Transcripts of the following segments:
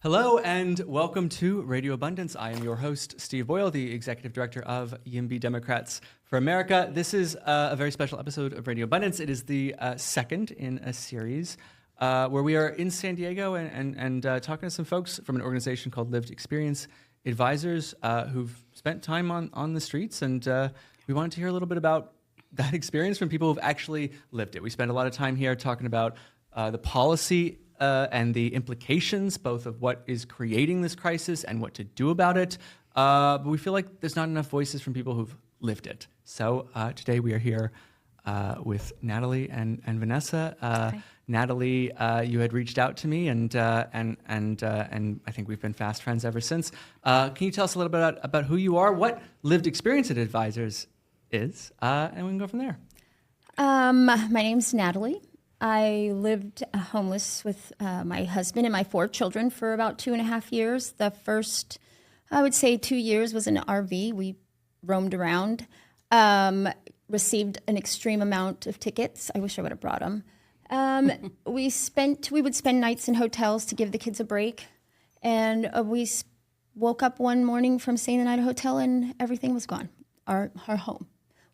Hello and welcome to Radio Abundance. I am your host, Steve Boyle, the Executive Director of YIMBY Democrats for America. This is a very special episode of Radio Abundance. It is the second in a series where we are in San Diego and talking to some folks from an organization called Lived Experience Advisors who've spent time on the streets. And we wanted to hear a little bit about that experience from people who've actually lived it. We spend a lot of time here talking about the policy and the implications, both of what is creating this crisis and what to do about it. But we feel like there's not enough voices from people who've lived it. So today we are here with Natalie and Vanessa. Natalie, you had reached out to me, and I think we've been fast friends ever since. Can you tell us a little bit about who you are, what Lived Experience Advisors is, and we can go from there. My name's Natalie. I lived homeless with my husband and my 4 children for about 2.5 years. The first, I would say, 2 years was an RV. We roamed around, received an extreme amount of tickets. I wish I would have brought them. We would spend nights in hotels to give the kids a break. And we woke up one morning from staying the night at a hotel and everything was gone. Our home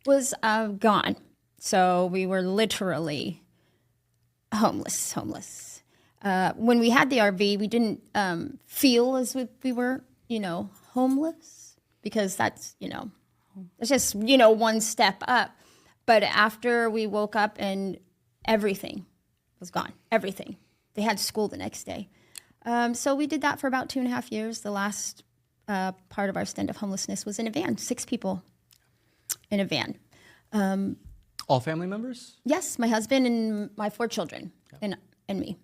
was gone. So we were literally homeless. When we had the RV, we didn't feel as if we were, homeless, because that's, it's just, one step up. But after we woke up and everything was gone, everything. They had school the next day. So we did that for about 2.5 years. The last part of our stint of homelessness was in a van, 6 people in a van. All family members? Yes, my husband and my 4 children, and me.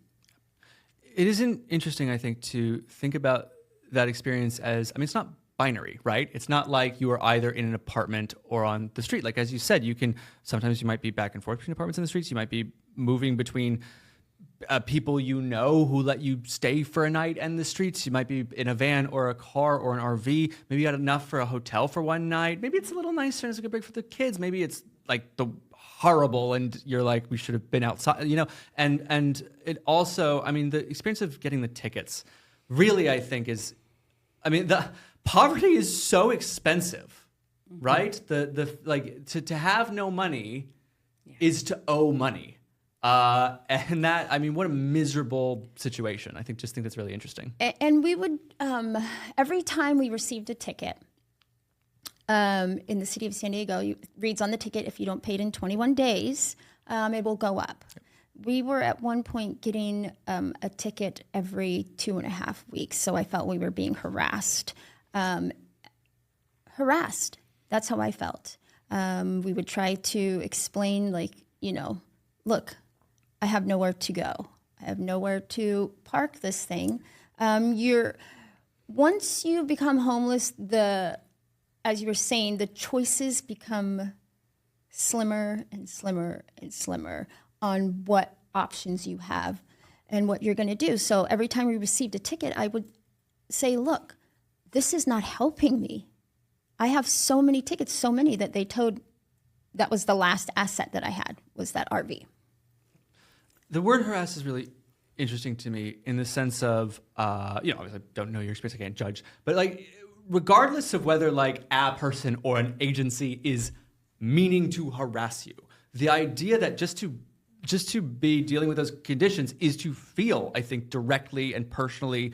It isn't interesting, I think, to think about that experience as, it's not binary, right? It's not like you are either in an apartment or on the street. Like, as you said, sometimes you might be back and forth between apartments and the streets. You might be moving between people who let you stay for a night and the streets. You might be in a van or a car or an RV. Maybe you got enough for a hotel for one night. Maybe it's a little nicer and it's a good break for the kids. Maybe it's like the horrible and you're like, we should have been outside, and it also, the experience of getting the tickets really, I think the poverty is so expensive, right? To have no money is to owe money. And that, what a miserable situation. I think that's really interesting. And we would, every time we received a ticket, in the city of San Diego, it reads on the ticket, if you don't pay it in 21 days, it will go up. Yep. We were at one point getting a ticket every 2.5 weeks, so I felt we were being harassed. That's how I felt. We would try to explain, look, I have nowhere to go. I have nowhere to park this thing. Once you become homeless, as you were saying, the choices become slimmer and slimmer and slimmer on what options you have and what you're going to do. So every time we received a ticket, I would say, look, this is not helping me. I have so many tickets, so many that they told that was the last asset that I had, was that RV. The word harass is really interesting to me in the sense of, obviously I don't know your experience, I can't judge, but regardless of whether a person or an agency is meaning to harass you, the idea that just to be dealing with those conditions is to feel, I think, directly and personally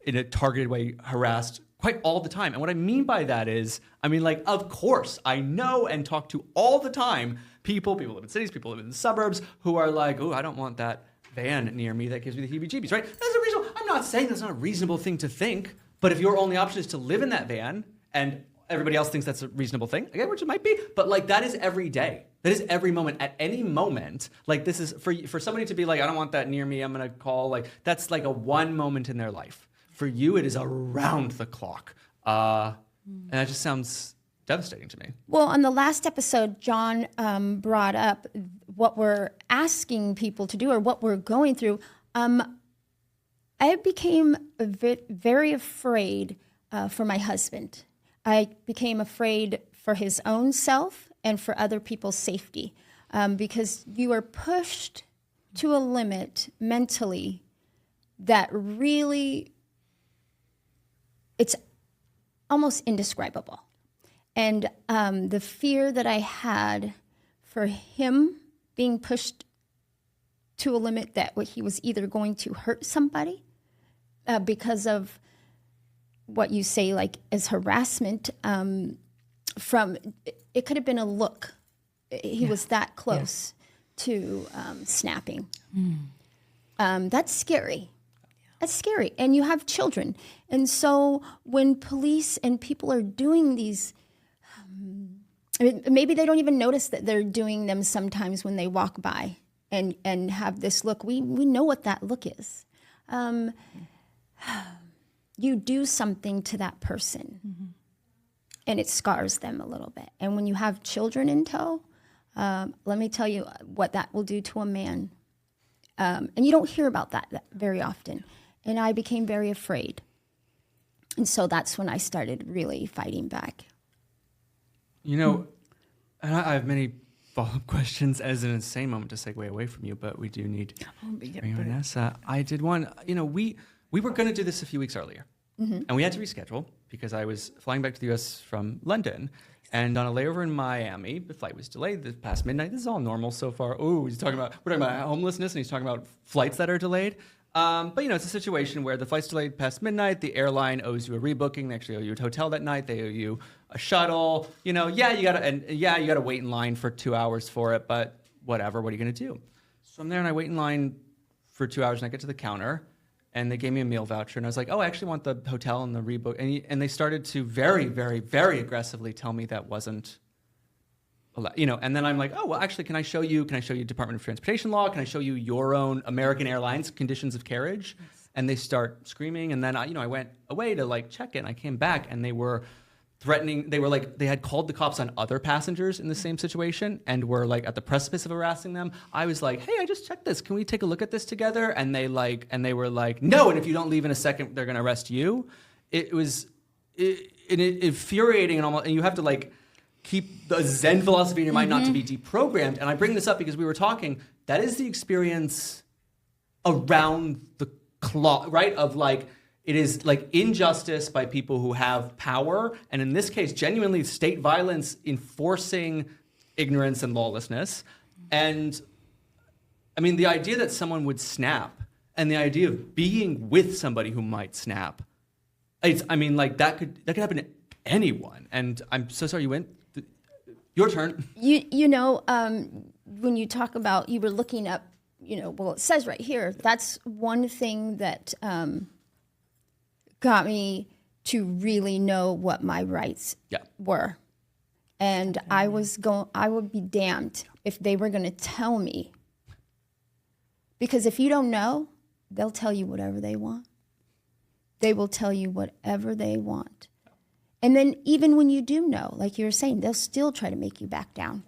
in a targeted way harassed quite all the time. And what I mean by that is, of course, I know and talk to all the time people live in cities, people live in the suburbs who are like, oh, I don't want that van near me that gives me the heebie-jeebies, right? That's a reasonable, I'm not saying that's not a reasonable thing to think, but if your only option is to live in that van and everybody else thinks that's a reasonable thing, again, which it might be, but that is every day. That is every moment. At any moment, this is for somebody to be like, I don't want that near me, I'm gonna call, that's a one moment in their life. For you, it is around the clock. And that just sounds devastating to me. Well, on the last episode, John brought up what we're asking people to do or what we're going through. I became very afraid for my husband. I became afraid for his own self and for other people's safety, because you are pushed to a limit mentally that really it's almost indescribable. And the fear that I had for him being pushed to a limit that he was either going to hurt somebody because of what you say, like, as harassment, from, it could have been a look. He was that close to snapping. That's scary. That's scary. And you have children. And so when police and people are doing these, maybe they don't even notice that they're doing them sometimes when they walk by and have this look. We know what that look is. You do something to that person, and it scars them a little bit. And when you have children in tow, let me tell you what that will do to a man. And you don't hear about that very often. And I became very afraid. And so that's when I started really fighting back. You know, and I have many follow-up questions as an insane moment to segue away from you, but we do need to bring Vanessa. I did one, we were going to do this a few weeks earlier, and we had to reschedule because I was flying back to the U.S. from London, and on a layover in Miami, the flight was delayed past midnight. This is all normal so far. Oh, we're talking about homelessness, and he's talking about flights that are delayed. But it's a situation where the flight's delayed past midnight. The airline owes you a rebooking. They actually owe you a hotel that night. They owe you a shuttle. You gotta wait in line for 2 hours for it. But whatever. What are you gonna do? So I'm there and I wait in line for 2 hours and I get to the counter and they gave me a meal voucher and I was like, oh, I actually want the hotel and the rebook. And they started to very, very, very aggressively tell me that wasn't. And then I'm like, oh, well, actually, can I show you Department of Transportation law? Can I show you your own American Airlines conditions of carriage? Yes. And they start screaming. And then, I went away to check it. And I came back and they were threatening. They were they had called the cops on other passengers in the same situation and were at the precipice of harassing them. I was like, hey, I just checked this. Can we take a look at this together? And they were like, no. And if you don't leave in a second, they're going to arrest you. It was infuriating and you have to keep the Zen philosophy in your mind not to be deprogrammed. And I bring this up because we were talking, that is the experience around the clock, right? Of it is injustice by people who have power. And in this case, genuinely state violence enforcing ignorance and lawlessness. And I mean, the idea that someone would snap and the idea of being with somebody who might snap, that could happen to anyone. And I'm so sorry you went. Your turn. When you talk about, you were looking up, well, it says right here, that's one thing that got me to really know what my rights were. And I would be damned if they were going to tell me. Because if you don't know, they'll tell you whatever they want. They will tell you whatever they want. And then even when you do know, like you were saying, they'll still try to make you back down.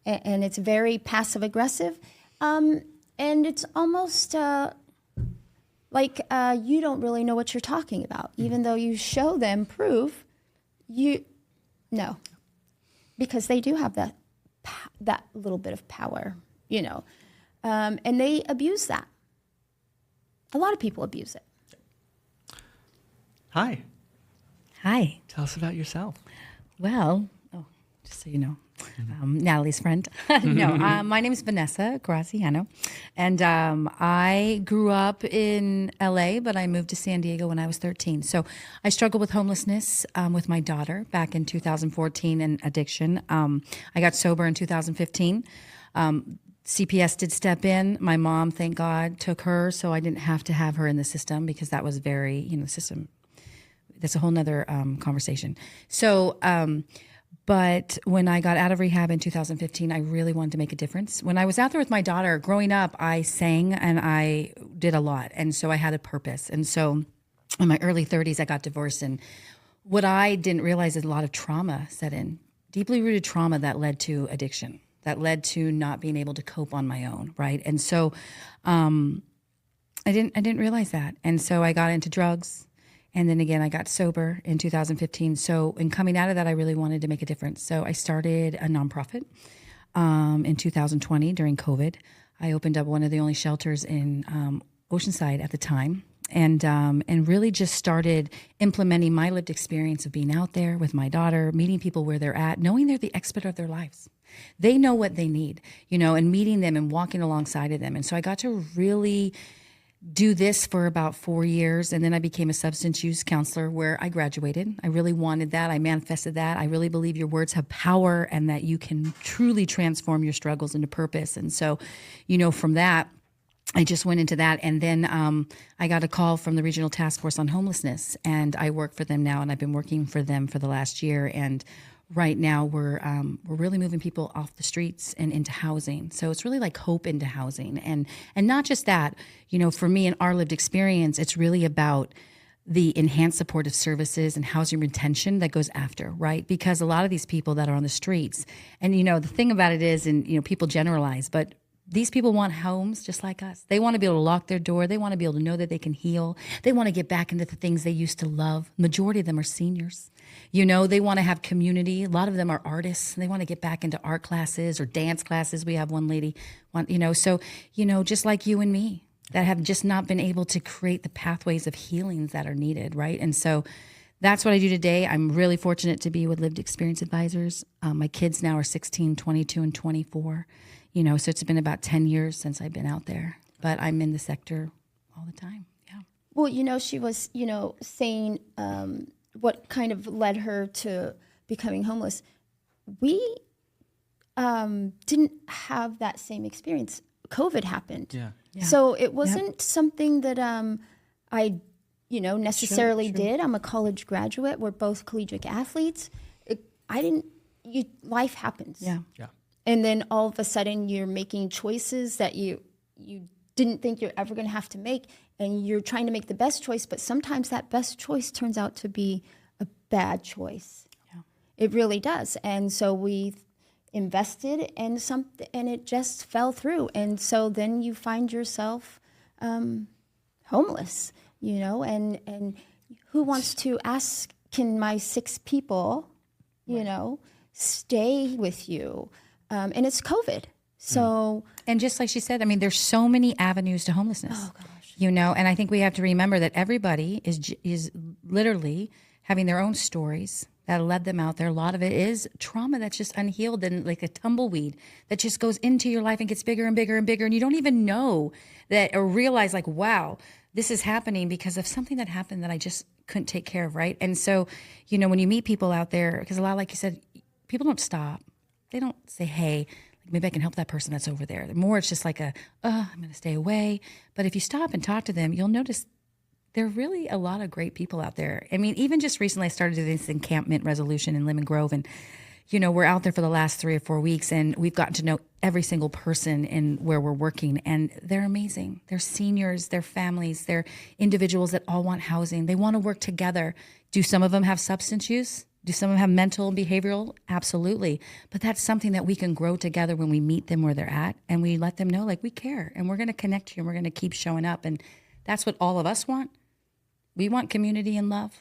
And it's very passive aggressive. And it's almost you don't really know what you're talking about. Even though you show them proof, no. Because they do have that little bit of power, and they abuse that. A lot of people abuse it. Hi. Hi. Tell us about yourself. Well, just so you know, Natalie's friend. My name is Vanessa Graziano, and I grew up in LA, but I moved to San Diego when I was 13. So I struggled with homelessness with my daughter back in 2014 and addiction. I got sober in 2015. CPS did step in. My mom, thank God, took her, so I didn't have to have her in the system because that was very, system. That's a whole nother conversation. So, but when I got out of rehab in 2015, I really wanted to make a difference. When I was out there with my daughter, growing up, I sang and I did a lot. And so I had a purpose. And so in my early 30s, I got divorced. And what I didn't realize is a lot of trauma set in, deeply rooted trauma that led to addiction, that led to not being able to cope on my own, right? And so I didn't realize that. And so I got into drugs. And then again, I got sober in 2015. So in coming out of that, I really wanted to make a difference. So I started a nonprofit in 2020 during COVID. I opened up one of the only shelters in Oceanside at the time. and really just started implementing my lived experience of being out there with my daughter, meeting people where they're at, knowing they're the expert of their lives. They know what they need, and meeting them and walking alongside of them. And so I got to really do this for about 4 years. And then I became a substance use counselor where I graduated. I really wanted that. I manifested that. I really believe your words have power and that you can truly transform your struggles into purpose. And so, from that, I just went into that. And then I got a call from the Regional Task Force on Homelessness, and I work for them now, and I've been working for them for the last year. And right now we're really moving people off the streets and into housing. So it's really like hope into housing. And not just that, for me in our lived experience, it's really about the enhanced supportive services and housing retention that goes after, right? Because a lot of these people that are on the streets, and the thing about it is, and people generalize, but these people want homes just like us. They want to be able to lock their door. They want to be able to know that they can heal. They want to get back into the things they used to love. Majority of them are seniors. They want to have community. A lot of them are artists. They want to get back into art classes or dance classes. We have one lady, so, just like you and me, that have just not been able to create the pathways of healings that are needed, right? And so that's what I do today. I'm really fortunate to be with Lived Experience Advisors. My kids now are 16, 22, and 24. So it's been about 10 years since I've been out there, but I'm in the sector all the time. Yeah. Well, she was, saying what kind of led her to becoming homeless. We didn't have that same experience. COVID happened. Yeah. So it wasn't something that I, necessarily True. did. I'm a college graduate. We're both collegiate athletes. Life happens. Yeah. Yeah. And then all of a sudden you're making choices that you didn't think you're ever going to have to make, and you're trying to make the best choice, but sometimes that best choice turns out to be a bad choice. Yeah. It really does. And so we invested in something, and it just fell through. And so then you find yourself homeless, and who wants to ask, can my 6 people, stay with you? And it's COVID. So, and just like she said, there's so many avenues to homelessness. Oh gosh. And I think we have to remember that everybody is literally having their own stories that led them out there. A lot of it is trauma that's just unhealed and like a tumbleweed that just goes into your life and gets bigger and bigger and bigger, and you don't even know that or realize like, wow, this is happening because of something that happened that I just couldn't take care of, right? And so, when you meet people out there, because a lot, like you said, people don't stop. They don't say, hey, maybe I can help that person that's over there. More, it's just like I'm going to stay away. But if you stop and talk to them, you'll notice there are really a lot of great people out there. Even just recently I started doing this encampment resolution in Lemon Grove, and, we're out there for the last 3 or 4 weeks, and we've gotten to know every single person in where we're working, and they're amazing. They're seniors, they're families, they're individuals that all want housing. They want to work together. Do some of them have substance use? Do some of them have mental and behavioral? Absolutely. But that's something that we can grow together when we meet them where they're at, and we let them know, like, we care, and we're going to connect to you, and we're going to keep showing up. And that's what all of us want. We want community and love,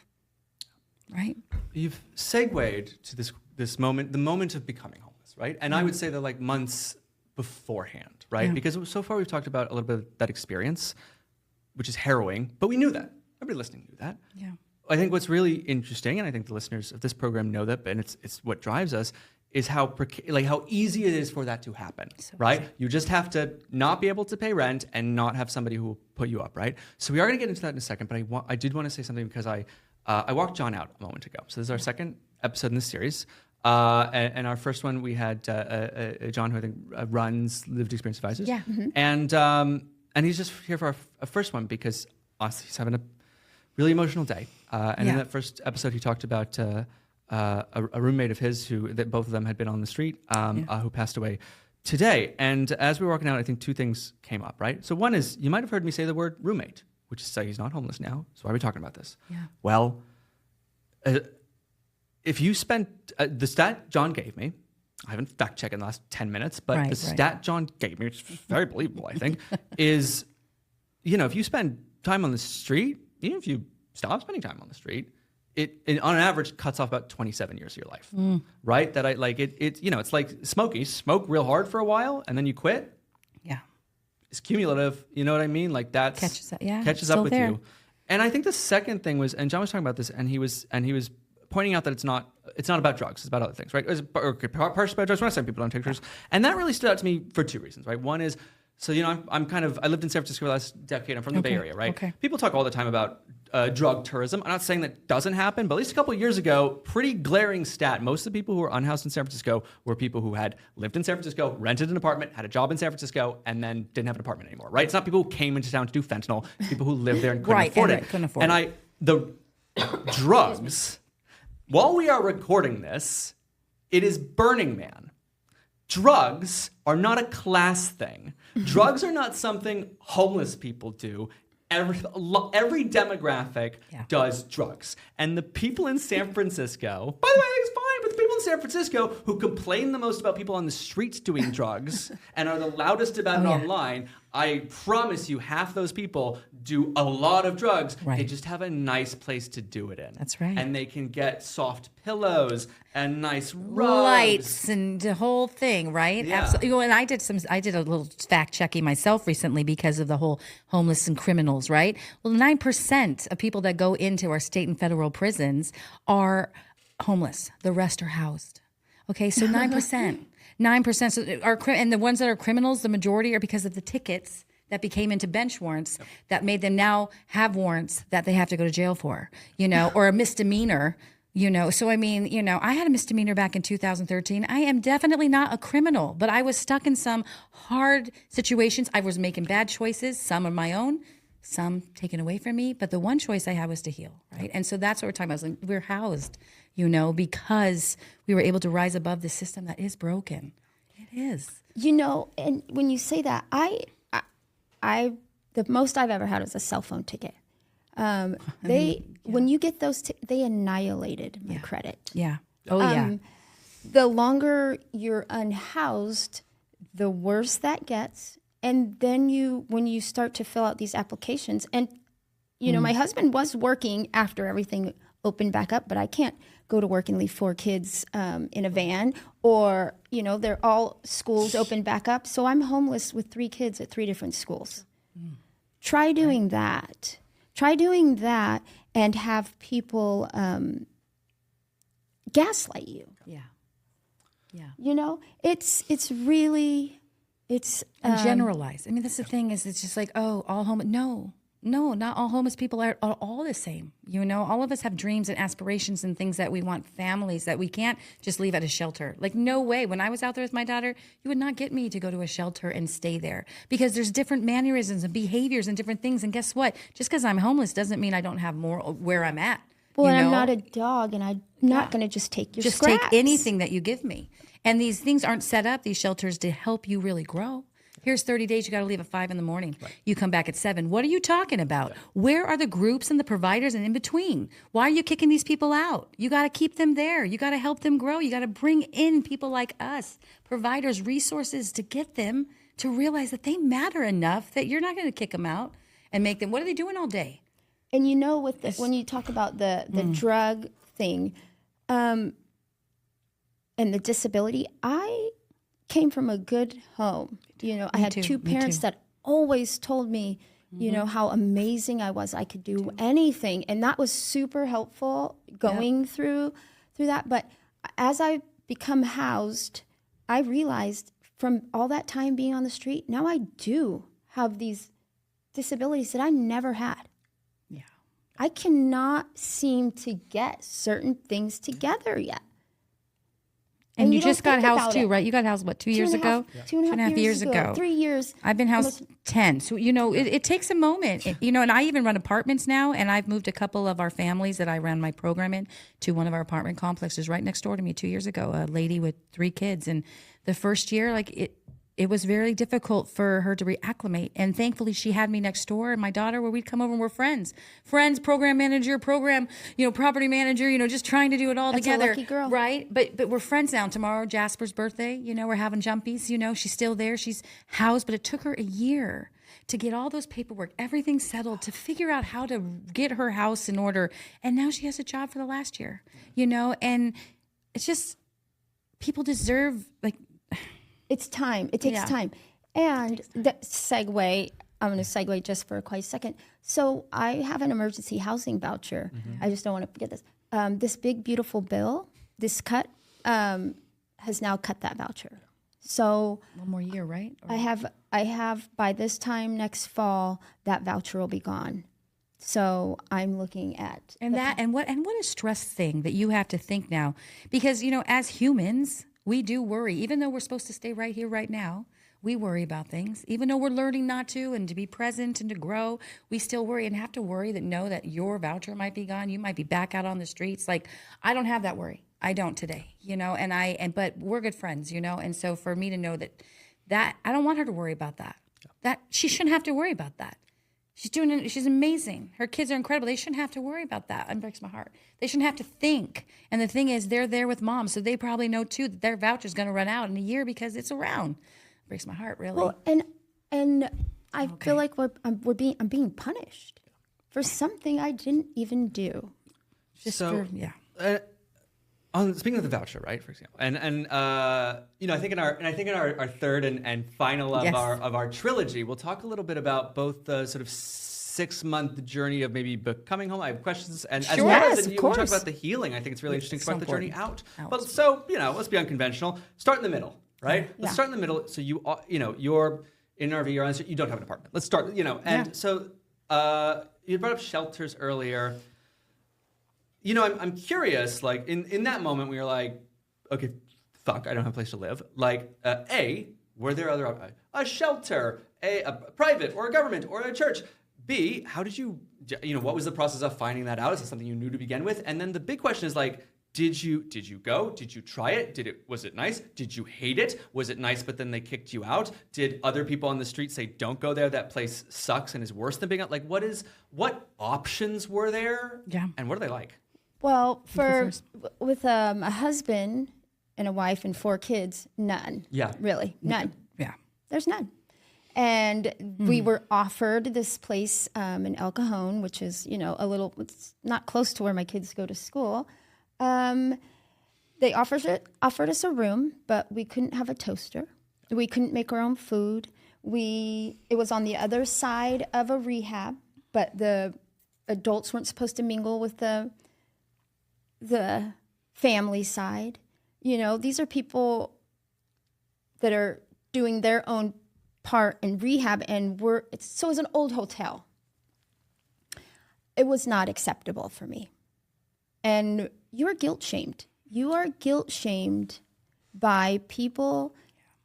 right? You've segued to this moment, the moment of becoming homeless, right? And I would say that like months beforehand, right? Yeah. Because so far we've talked about a little bit of that experience, which is harrowing, but we knew that. Everybody listening knew that. Yeah. I think what's really interesting, and I think the listeners of this program know that, and it's what drives us, is how easy it is for that to happen, right? Easy. You just have to not be able to pay rent and not have somebody who will put you up, right? So we are going to get into that in a second, but I did want to say something because I walked John out a moment ago. So this is our second episode in this series. And our first one, we had John, who I think runs Lived Experience Advisors. Yeah. Mm-hmm. And he's just here for our first one because honestly, he's having a really emotional day. In that first episode, he talked about a roommate of his that both of them had been on the street, who passed away today. And as we were walking out, I think 2 things came up, right? So one is, you might have heard me say the word roommate, which is say he's not homeless now. So why are we talking about this? Yeah. Well, if you spent the stat John gave me, I haven't fact checked in the last 10 minutes, but the stat John gave me, which is very believable, I think, is, if you spend time on the street, even if you stop spending time on the street, it on average cuts off about 27 years of your life, right? That it's like smoke real hard for a while and then you quit. Yeah. is cumulative. You know what I mean? Like that's catches up with there. you. And I think the second thing was, and John was talking about this, and he was pointing out that it's not about drugs, it's about other things, right? Or partially about drugs. We're not saying people don't take drugs, and that really stood out to me for two reasons, right? One is, so I lived in San Francisco the last decade. I'm from the Bay Area, right? Okay. People talk all the time about drug tourism. I'm not saying that doesn't happen, but at least a couple of years ago, pretty glaring stat. Most of the people who were unhoused in San Francisco were people who had lived in San Francisco, rented an apartment, had a job in San Francisco, and then didn't have an apartment anymore, right? It's not people who came into town to do fentanyl. It's people who lived there and couldn't afford it. Couldn't afford it. The drugs, while we are recording this, it is Burning Man. Drugs are not a class thing. Drugs are not something homeless people do. Every demographic does drugs. And the people in San Francisco, by the way, it's fine, but the people in San Francisco who complain the most about people on the streets doing drugs and are the loudest about it online, I promise you half those people do a lot of drugs. Right. They just have a nice place to do it in. That's right. And they can get soft pillows and nice rugs. Lights and the whole thing, right? Yeah. Absolutely. And I did a little fact checking myself recently because of the whole homeless and criminals, right? Well, 9% of people that go into our state and federal prisons are homeless. The rest are housed. Okay, so 9%. 9%. So and the ones that are criminals, the majority are because of the tickets that became into bench warrants that made them now have warrants that they have to go to jail for, or a misdemeanor. So I mean, I had a misdemeanor back in 2013. I am definitely not a criminal, but I was stuck in some hard situations. I was making bad choices, some of my own, some taken away from me. But the one choice I had was to heal, right? And so that's what we're talking about. Like, we're housed, because we were able to rise above the system that is broken. It is. And when you say that, I the most I've ever had was a cell phone ticket. When you get those, they annihilated my credit. Yeah. Oh, yeah. The longer you're unhoused, the worse that gets. And then when you start to fill out these applications, and my husband was working after everything opened back up, but I can't go to work and leave 4 kids in a van, or they're all schools open back up. So I'm homeless with 3 kids at 3 different schools. Try doing that. Try doing that and have people gaslight you. Yeah. It's really and generalize. I mean, that's the thing is it's just like, oh, all homeless. No, not all homeless people are all the same. All of us have dreams and aspirations and things that we want, families that we can't just leave at a shelter. Like, no way. When I was out there with my daughter, you would not get me to go to a shelter and stay there because there's different mannerisms and behaviors and different things. And guess what? Just because I'm homeless doesn't mean I don't have more where I'm at. Well, I'm not a dog, and I'm not going to just take your scraps. Take anything that you give me. And these things aren't set up, these shelters, to help you really grow. Here's 30 days, you got to leave at 5 in the morning. Right. You come back at 7. What are you talking about? Yeah. Where are the groups and the providers and in between? Why are you kicking these people out? You got to keep them there. You got to help them grow. You got to bring in people like us, providers, resources to get them to realize that they matter enough that you're not going to kick them out and make them, what are they doing all day? And when you talk about the drug thing and the disability, I came from a good home. I had 2 parents that always told me, how amazing I was. I could do anything. And that was super helpful going through that. But as I become housed, I realized from all that time being on the street, now I do have these disabilities that I never had. Yeah. I cannot seem to get certain things together yet. And you just got housed too, right? You got housed, 2 years ago? 2.5 years ago. 3 years. I've been housed 10. So, it takes a moment. And I even run apartments now, and I've moved a couple of our families that I ran my program in to one of our apartment complexes right next door to me 2 years ago, a lady with 3 kids. And the first year, it was very difficult for her to reacclimate. And thankfully, she had me next door and my daughter, where we'd come over and we're friends, program manager, property manager, just trying to do it all together. That's a lucky girl. Right? But we're friends now. Tomorrow, Jasper's birthday, we're having jumpies, she's still there. She's housed, but it took her a year to get all those paperwork, everything settled, to figure out how to get her house in order. And now she has a job for the last year, and it's just, people deserve, it's time. It takes time. And the segue, I'm going to segue just for a quick second. So I have an emergency housing voucher. I just don't want to forget this. This big, beautiful bill, this cut, has now cut that voucher. So One more year, right? Or- I have by this time next fall, that voucher will be gone. So I'm looking at And what a stress thing that you have to think now, because as humans we do worry, even though we're supposed to stay right here right now. We worry about things, even though we're learning not to and to be present and to grow. We still worry and have to worry that that your voucher might be gone. You might be back out on the streets. Like I don't have that worry. I don't today, but we're good friends, and so for me to know that I don't want her to worry about that. That she shouldn't have to worry about that. She's amazing. Her kids are incredible. They shouldn't have to worry about that. It breaks my heart. They shouldn't have to think. And the thing is, they're there with mom, so they probably know too that their voucher's going to run out in a year because it's around. It breaks my heart, really. Well, and I feel like I'm being punished for something I didn't even do. Speaking of the voucher, right, for example, and I think in our third and final of our trilogy, we'll talk a little bit about both the sort of 6-month journey of maybe becoming home. I have questions, and as well as we'll talk about the healing. I think it's really interesting to talk about the journey out. But let's be unconventional. Start in the middle, right? Yeah. Let's start in the middle. So you're in an RV, you don't have an apartment. Let's start, so you brought up shelters earlier. I'm curious, like, in that moment when you're like, okay, fuck, I don't have a place to live. Like, were there other, a shelter, a private or a government or a church? B, how did you, what was the process of finding that out? Is it something you knew to begin with? And then the big question is like, did you go? Did you try it? Was it nice? Did you hate it? Was it nice, but then they kicked you out? Did other people on the street say, don't go there, that place sucks and is worse than being out? Like, what options were there? Yeah. And what are they like? Well, with a husband and a wife and 4 kids, none. Yeah. Really, none. Yeah. There's none. And we were offered this place in El Cajon, which is, it's not close to where my kids go to school. They offered us a room, but we couldn't have a toaster. We couldn't make our own food. It was on the other side of a rehab, but the adults weren't supposed to mingle with the family side. These are people that are doing their own part in rehab, and it was an old hotel. It was not acceptable for me. And you are guilt shamed. You are guilt shamed by people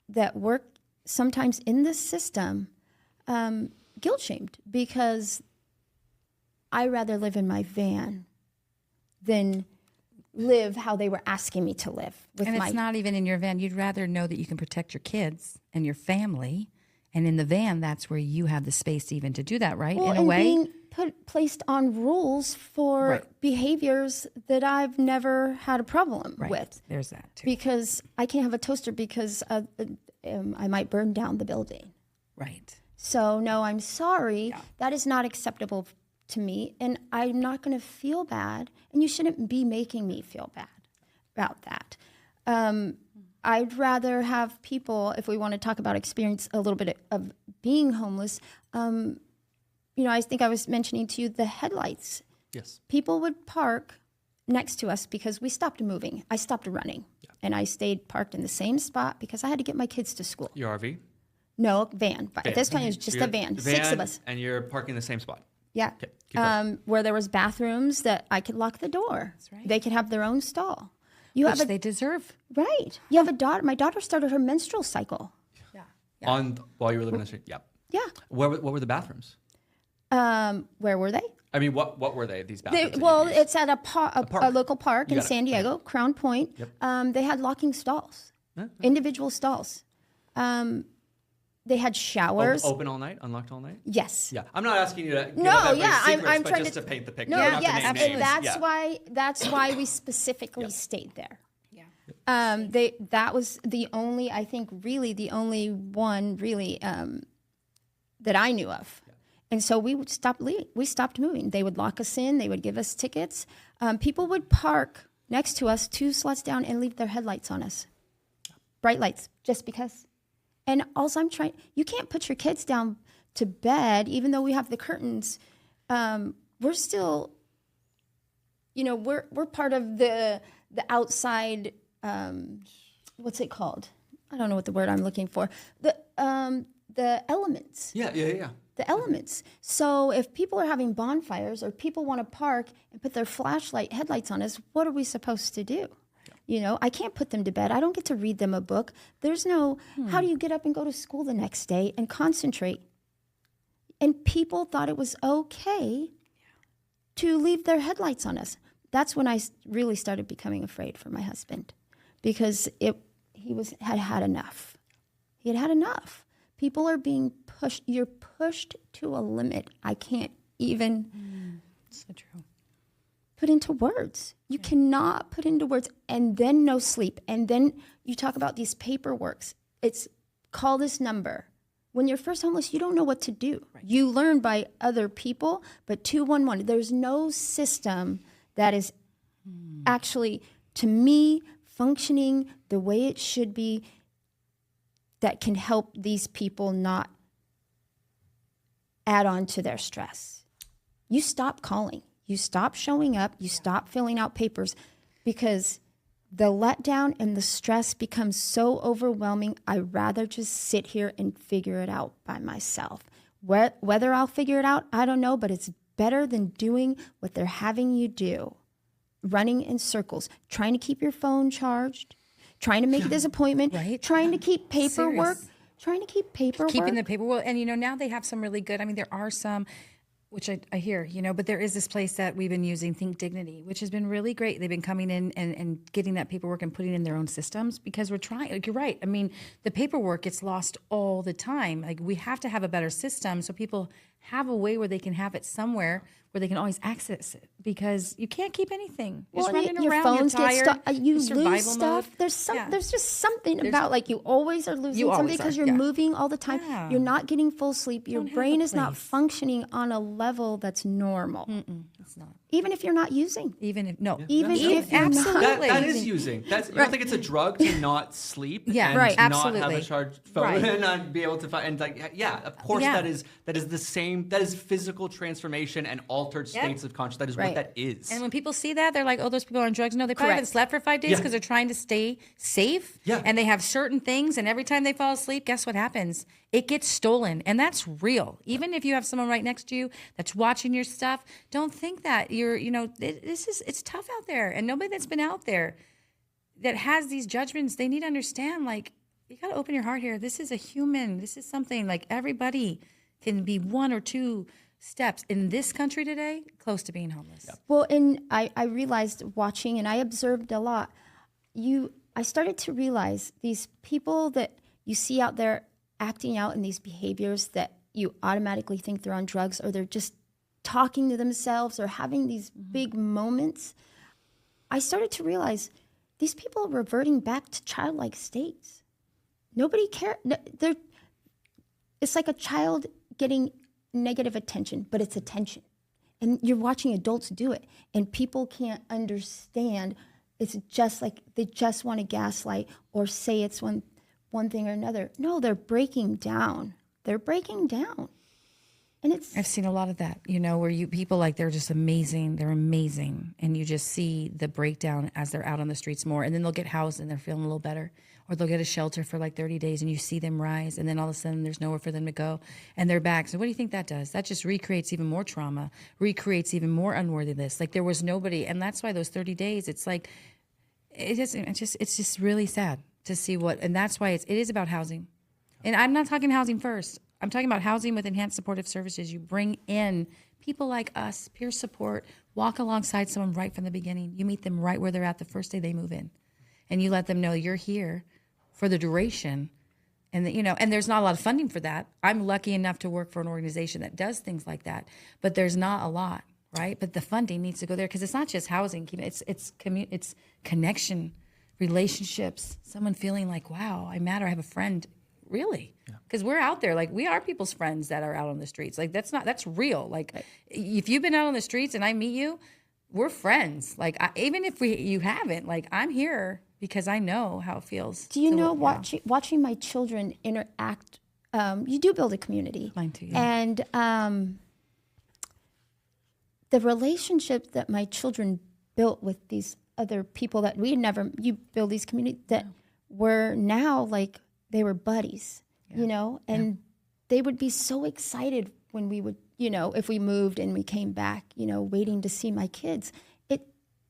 that work sometimes in this system, guilt shamed, because I rather live in my van than live how they were asking me to live. It's not even in your van. You'd rather know that you can protect your kids and your family. And in the van, that's where you have the space even to do that, right? Well, in a way. Being placed on rules for behaviors that I've never had a problem with. There's that too. Because I can't have a toaster because I might burn down the building. Right. So, no, I'm sorry. Yeah. That is not acceptable to me. And I'm not going to feel bad. And you shouldn't be making me feel bad about that. I'd rather have people, if we want to talk about experience a little bit of being homeless, I think I was mentioning to you the headlights. Yes. People would park next to us because we stopped moving. I stopped running. Yeah. And I stayed parked in the same spot because I had to get my kids to school. Your RV? No, van. But at this point, it was just a van. 6 of us. And you're parking in the same spot? Yeah. Okay, where there was bathrooms that I could lock the door. That's right. They could have their own stall. Which they deserve. Right. You have a daughter. My daughter started her menstrual cycle. Yeah. While you were living in the street? Yeah. Yeah. What were the bathrooms? Where were they? I mean, what were they, these bathrooms? It's at a local park in San Diego, okay. Crown Point. Yep. They had locking stalls, individual stalls. They had showers. Open all night, unlocked all night? Yes. Yeah. I'm not asking you to give I'm but trying just to paint the picture. No, not yes, to name and that's why we specifically stayed there. Yeah. That was the only, I think, really the only one that I knew of. Yeah. And so we stopped moving. They would lock us in. They would give us tickets. People would park next to us 2 slots down and leave their headlights on us. Bright lights, just because. And also you can't put your kids down to bed, even though we have the curtains. We're still, we're part of the outside, what's it called? I don't know what the word I'm looking for. The elements. Yeah. The elements. So if people are having bonfires or people want to park and put their headlights on us, what are we supposed to do? I can't put them to bed. I don't get to read them a book. There's no, how do you get up and go to school the next day and concentrate? And people thought it was okay to leave their headlights on us. That's when I really started becoming afraid for my husband, because he had enough. He had enough. People are being pushed. You're pushed to a limit. I can't even So true. put into words. You cannot put into words. And then no sleep. And then you talk about these paperworks. It's call this number. When you're first homeless, you don't know what to do. Right. You learn by other people, but 211, there's no system that is actually, to me, functioning the way it should be, that can help these people not add on to their stress. You stop calling. You stop showing up. You stop filling out papers, because the letdown and the stress becomes so overwhelming. I'd rather just sit here and figure it out by myself. Whether I'll figure it out, I don't know, but it's better than doing what they're having you do. Running in circles, trying to keep your phone charged, trying to make this appointment, Right. trying to keep paperwork, Serious. trying to keep paperwork. Keeping the paperwork. And, now they have some really good, there are some, which I hear, but there is this place that we've been using, Think Dignity, which has been really great. They've been coming in and getting that paperwork and putting it in their own systems, because we're trying, like, you're right. The paperwork gets lost all the time. Like, we have to have a better system so people have a way where they can have it somewhere where they can always access it, because you can't keep anything. You're just running your around, phones you're tired, get stuck. You survival lose stuff. mode. There's just something about, like, you always are losing something always because are, you're yeah. moving all the time. Yeah. You're not getting full sleep. Your Don't have brain a is not place. functioning on a level that's normal. It's not. Even if you're not using. Even if, no. Even That's if you're absolutely. not. That is using. You don't think it's a drug to not sleep Yeah, and right. not have Absolutely. a charged phone Right. and not be able to find, and, like, of course Yeah. that is the same, that is physical transformation and altered states of consciousness. That is Right. what that is. And when people see that, they're like, oh, those people are on drugs. No, they probably haven't Correct. slept for 5 days Yeah. because they're trying to stay safe. Yeah. And they have certain things. And every time they fall asleep, guess what happens? It gets stolen. And that's real. Even if you have someone right next to you that's watching your stuff, don't think that it's tough out there. And nobody that's been out there that has these judgments, they need to understand, like, you got to open your heart here. This is a human. This is something, like, everybody can be one or two steps in this country today close to being homeless. Yep. Well, and I realized watching, and I observed a lot, I started to realize these people that you see out there acting out in these behaviors that you automatically think they're on drugs, or they're just talking to themselves or having these big moments. I started to realize these people are reverting back to childlike states. Nobody cares. It's like a child getting negative attention, but it's attention. And you're watching adults do it, and people can't understand. It's just like they just want to gaslight or say it's one thing or another. No, they're breaking down. They're breaking down. And I've seen a lot of that, where people, like, they're just amazing. They're amazing. And you just see the breakdown as they're out on the streets more. And then they'll get housed and they're feeling a little better. Or they'll get a shelter for like 30 days and you see them rise. And then all of a sudden there's nowhere for them to go. And they're back. So what do you think that does? That just recreates even more trauma, recreates even more unworthiness. Like, there was nobody. And that's why those 30 days, it's like, it's just really sad to see and that's why it is about housing. And I'm not talking housing first. I'm talking about housing with enhanced supportive services. You bring in people like us, peer support, walk alongside someone right from the beginning. You meet them right where they're at the first day they move in. And you let them know you're here for the duration. And, and there's not a lot of funding for that. I'm lucky enough to work for an organization that does things like that. But there's not a lot, right? But the funding needs to go there, because it's not just housing. It's connection, relationships, someone feeling like, wow, I matter. I have a friend. Really? Because we're out there, like, we are people's friends that are out on the streets. Like, that's real. Like, if you've been out on the streets and I meet you, we're friends. Like, even if you haven't, like, I'm here because I know how it feels. Do you know watching my children interact? You do build a community. Mine too. Yeah. And the relationship that my children built with these other people that we had never, you build these communities that were now like they were buddies, you know, and they would be so excited when we would, you know, if we moved and we came back, you know, waiting to see my kids.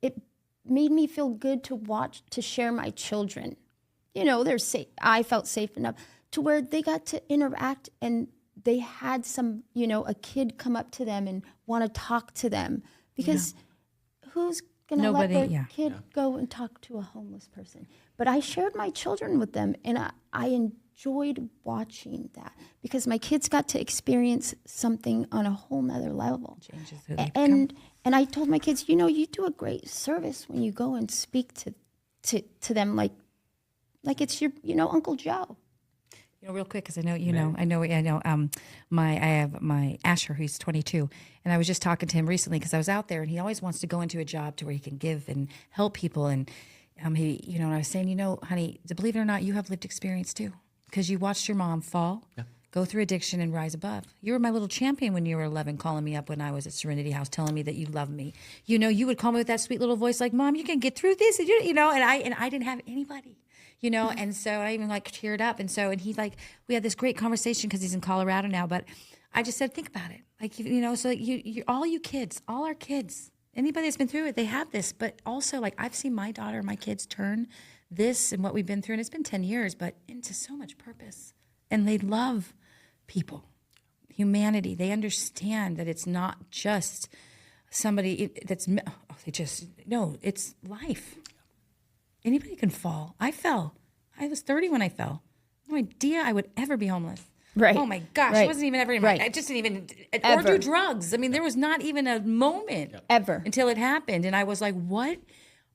It made me feel good to watch, to share my children. You know, they're safe. I felt safe enough to where they got to interact, and they had some, you know, a kid come up to them and want to talk to them, because who's going to let their kid go and talk to a homeless person? But I shared my children with them, and I enjoyed watching that, because my kids got to experience something on a whole nother level. Changes who they become. And I told my kids, you know, you do a great service when you go and speak to them like it's your, you know, Uncle Joe. You know, real quick, because I know, you know, I have my Asher, who's 22, and I was just talking to him recently because I was out there, and he always wants to go into a job to where he can give and help people. And he, you know, and I was saying, you know, honey, believe it or not, you have lived experience too, because you watched your mom fall, go through addiction, and rise above. You were my little champion when you were 11, calling me up when I was at Serenity House, telling me that you love me. You know, you would call me with that sweet little voice, like, Mom, you can get through this, you know. And I didn't have anybody. You know, and so I even like teared up. And he like, we had this great conversation because he's in Colorado now, but I just said, think about it. Like, you know, so you all our kids, anybody that's been through it, they have this, but also like I've seen my daughter, my kids turn this and what we've been through, and it's been 10 years, but into so much purpose. And they love people, humanity. They understand that it's not just somebody it's life. Anybody can fall. I fell. I was 30 when I fell. No idea I would ever be homeless. Right. Oh my gosh. Right. I wasn't even ever in my, I just didn't even, or do drugs. I mean, there was not even a moment. Ever. Until it happened. And I was like, what?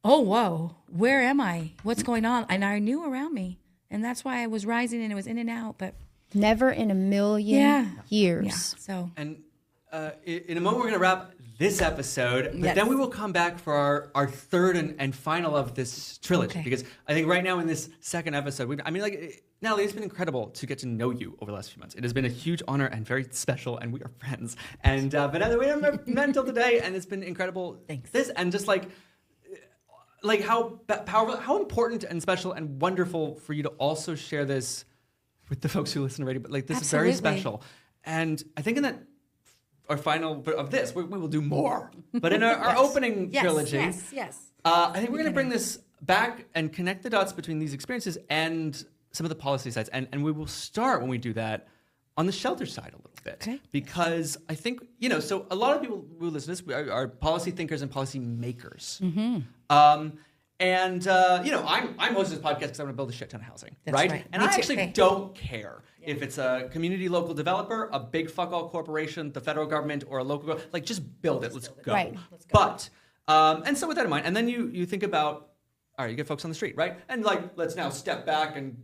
Oh, whoa. Where am I? What's going on? And I knew around me. And that's why I was rising, and it was in and out. But never in a million years. Yeah. So. And in a moment, we're going to wrap this episode, but then we will come back for our third and final of this trilogy, because I think right now in this second episode, Natalie, it's been incredible to get to know you over the last few months. It has been a huge honor and very special, and we are friends. And but we haven't met until today, and it's been incredible. Thanks. This and just like how powerful, how important and special and wonderful for you to also share this with the folks who listen to radio. But like this is very special, and I think in that. Our final of this, we will do more. But in our opening trilogy, I think we're going to bring this back and connect the dots between these experiences and some of the policy sides. And we will start, when we do that, on the shelter side a little bit. Okay. Because I think, you know, so a lot of people who listen to this are policy thinkers and policy makers. Mm-hmm. You know, I'm hosting this podcast because I want to build a shit ton of housing, right? And I actually don't care if it's a community local developer, a big fuck all corporation, the federal government, or a local, like just build it. Let's go. Right. Let's go. But and so with that in mind, and then you think about, all right, you get folks on the street, right? And like, let's now step back, and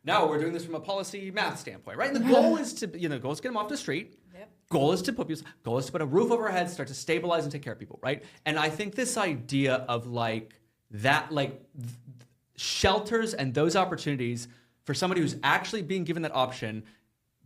now we're doing this from a policy math standpoint, right? And the goal is to, you know, goal is to get them off the street. Yep. Goal is to put a roof over our heads, start to stabilize and take care of people, right? And I think this idea of like that, like shelters and those opportunities for somebody who's actually being given that option,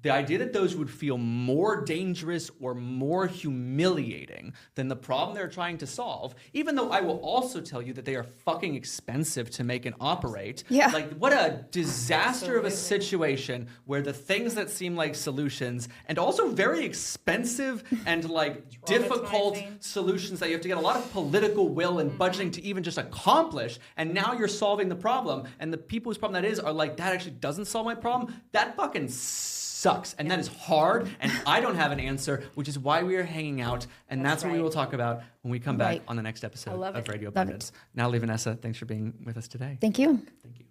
the idea that those would feel more dangerous or more humiliating than the problem they're trying to solve, even though I will also tell you that they are fucking expensive to make and operate. Yeah. Like, what a disaster of a situation where the things that seem like solutions, and also very expensive and like difficult solutions that you have to get a lot of political will and budgeting to even just accomplish, and now you're solving the problem, and the people whose problem that is are like, that actually doesn't solve my problem. That fucking sucks, and that is hard, and I don't have an answer, which is why we are hanging out, and that's what we will talk about when we come back on the next episode of Radio Abundance. Natalie, Vanessa, thanks for being with us today. Thank you. Thank you.